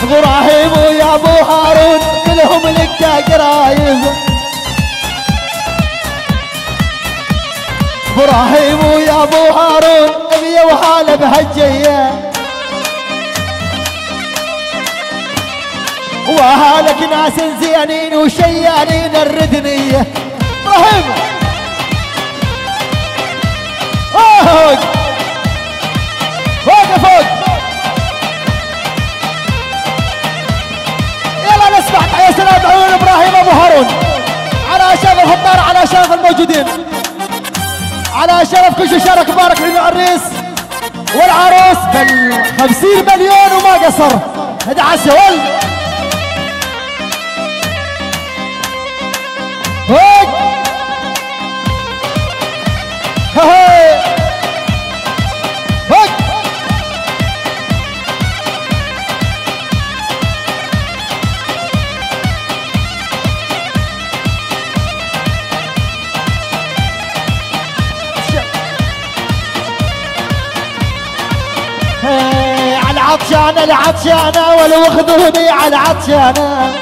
ابراهيم ويا ابو هارون كلهم لك قرايب. ابراهيم ويا ابو هارون ابي وهاله بهالجيه، وهالك ناس زينين وشيانين الردنيه. ابراهيم فوق فوق فوق. يلا نسمع تحية سلام عيون ابراهيم ابو هارون على شرف الخطار، على شرف الموجودين، على شرف كل شيء شارك. مبارك للعريس والعروس بال50 مليون وما قصر. 11 ول فوق. هاي فوق. على عطشانة العطشانة ولو خذوني على عطشانة،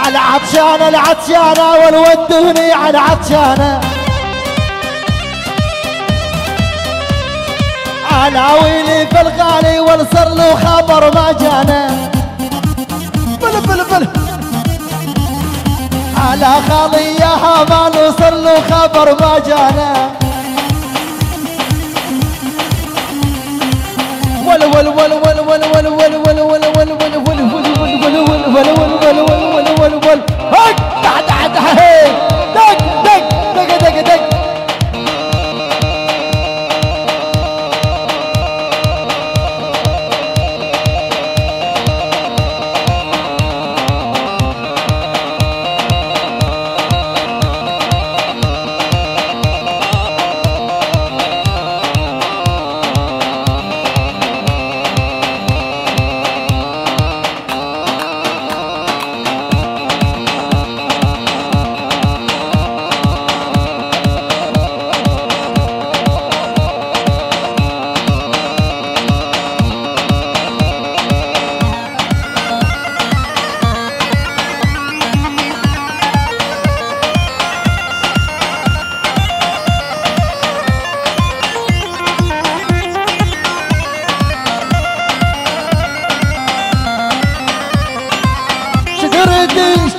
على عطشانة العطشانة ولو ودوني على عطشانة. على ويلي في الغالي والصر له خبر ما جانا. بل بل بل على خالي يا هامان وصر له خبر ما جانا. ول ول ول ول ول ول ول ول ول ول ول ول ول ول ول ول. هك تحت تحت هي دق دق دق دق دق.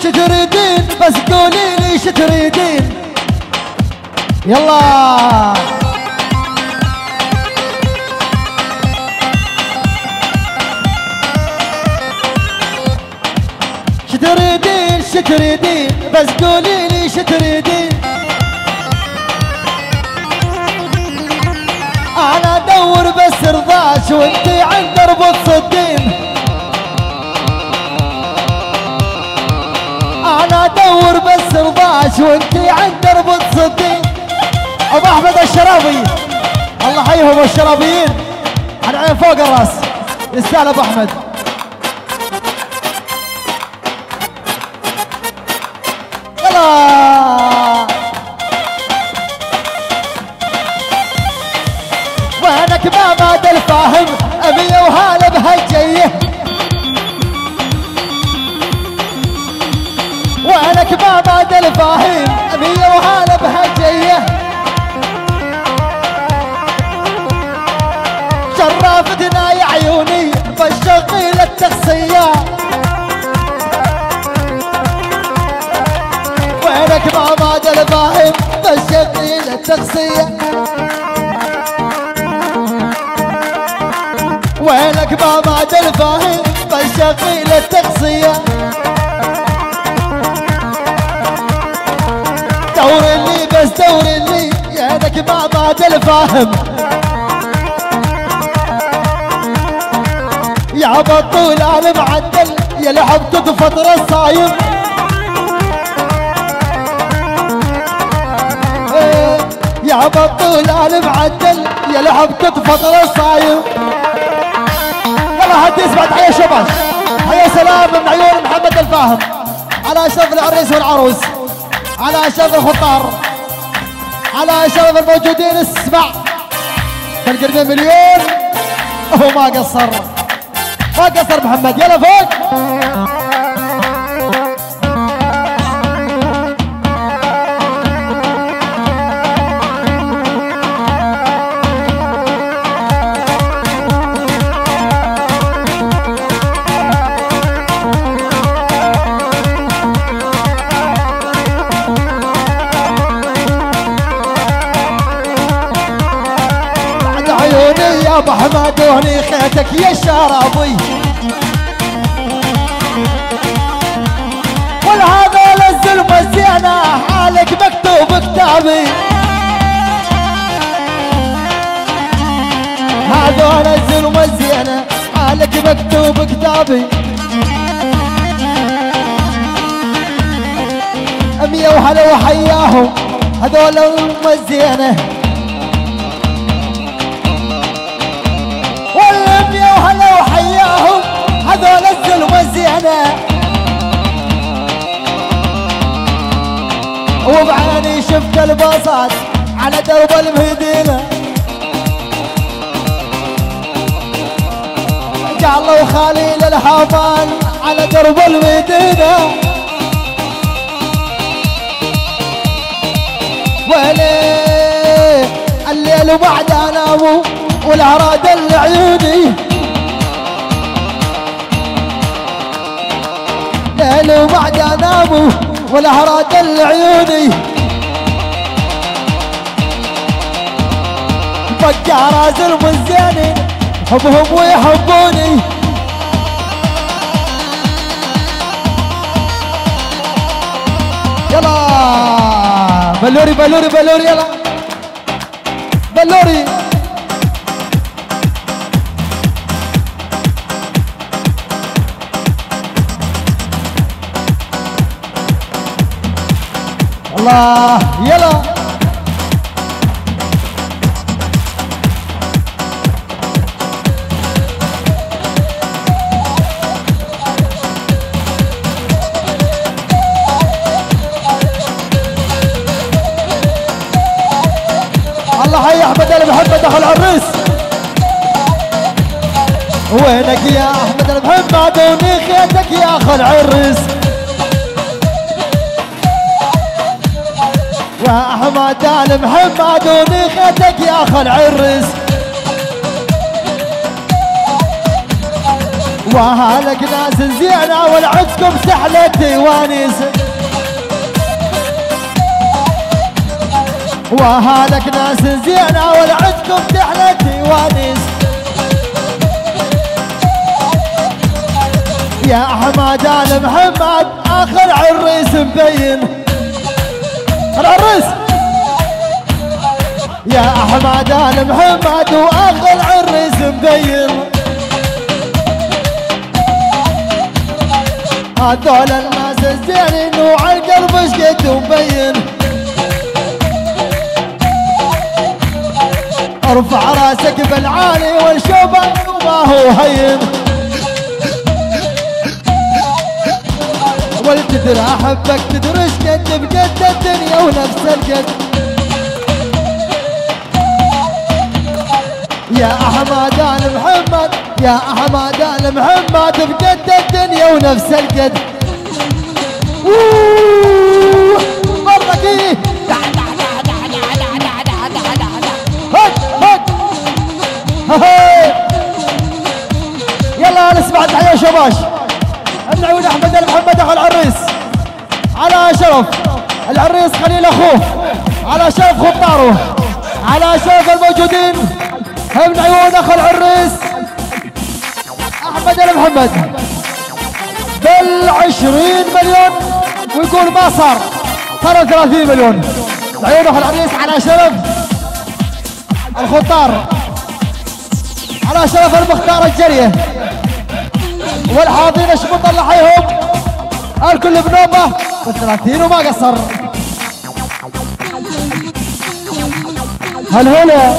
شو تريدين بس قولي لي شو تريدين. يلا شو تريدين شو تريدين بس قولي لي شو تريدين. انا ادور بس رضاش وانتي عند درب تصدين. انا ادور بس رضاش وانتي عند درب تصدين. ابو احمد الشرابي الله حيهم الشرابيين على عين فوق الراس. يستاهل ابو احمد. يلا وينك ما بعد الفاهم ابي وهاله بهالجيه. وينك ما بعد الفاهم ابي وهاله بهالجيه. شرافتنا يا عيوني بالشغيل التخصيه. وينك ما بعد الفاهم بالشغيل التخصيه. وينك ما بعد الفاهم بالشغيل التخصيه. دور لي بس دور لي يا لك ما بعد الفاهم. يا بطول انا معدل يا لعبت بفترة الصايم. يا بطول انا معدل يا لعبت بفترة الصايم. يلا هدي اسمع تحية شباب. حيا سلام من عيون محمد الفاهم على شرف العريس والعروس، على شرف الخطار، على شرف الموجودين. اسمع 40 مليون هو ما قصر ما قصر محمد. يلا فوق. يا ابو حماد وهني خيتك يا الشرابي، والهذول الزلمه الزينه حالك مكتوب كتابي، هذول الزلمه الزينه حالك مكتوب كتابي. 100 وهلا وحياهم هذول الامه الزينه، والأمية وهلا وحياهم هذول الزلمة الزينة. وبعيني شفت الباصات على درب المدينة، قالوا خليل الحافان على درب المدينة. ويلي الليل وبعد اناموا والعراد العيوني، ليل وبعد اناموا والعراد العيوني. بقى زلم الزينين حبهم ويحبوني، يلا بلوري بلوري بلوري يلا بلوري. الله يلا الله حي احمد المحمد اخو العريس. وينك يا احمد المحمد ونخيتك يا اخو العريس، يا احمد المحمد ونخيتك يا اخو العريس. وهالك ناس زينه والعزكم سحله ديوانيس، وهالك ناس زينه والعزكم سحله ديوانيس. يا احمد المحمد اخر عريس مبين العريس، يا احمد المحمد واخر عريس مبين. هذول الناس الزينين وعلى القلب ايش قد مبين. ارفع راسك بالعالي والشوبان وما هو هين، والتدري احبك تدري ايش قد بقد الدنيا ونفس القد. يا احمد المحمد يا احمد المحمد بقد الدنيا ونفس القد. برك ايه يلا نسمع تحية شباش النعود احمد المحمد اخو العريس، على شرف العريس خليل اخوه، على شرف خطاره، على شرف الموجودين ابن عيون اخو العريس احمد المحمد بال20 مليون، ويقول ما صار 30 مليون. عيون اخو العريس على شرف الخطار، على شرف المختار الجريه، والحاضرين ايش بنطلع حيهم الكل بنوبه ب30 وما قصر. هل هلا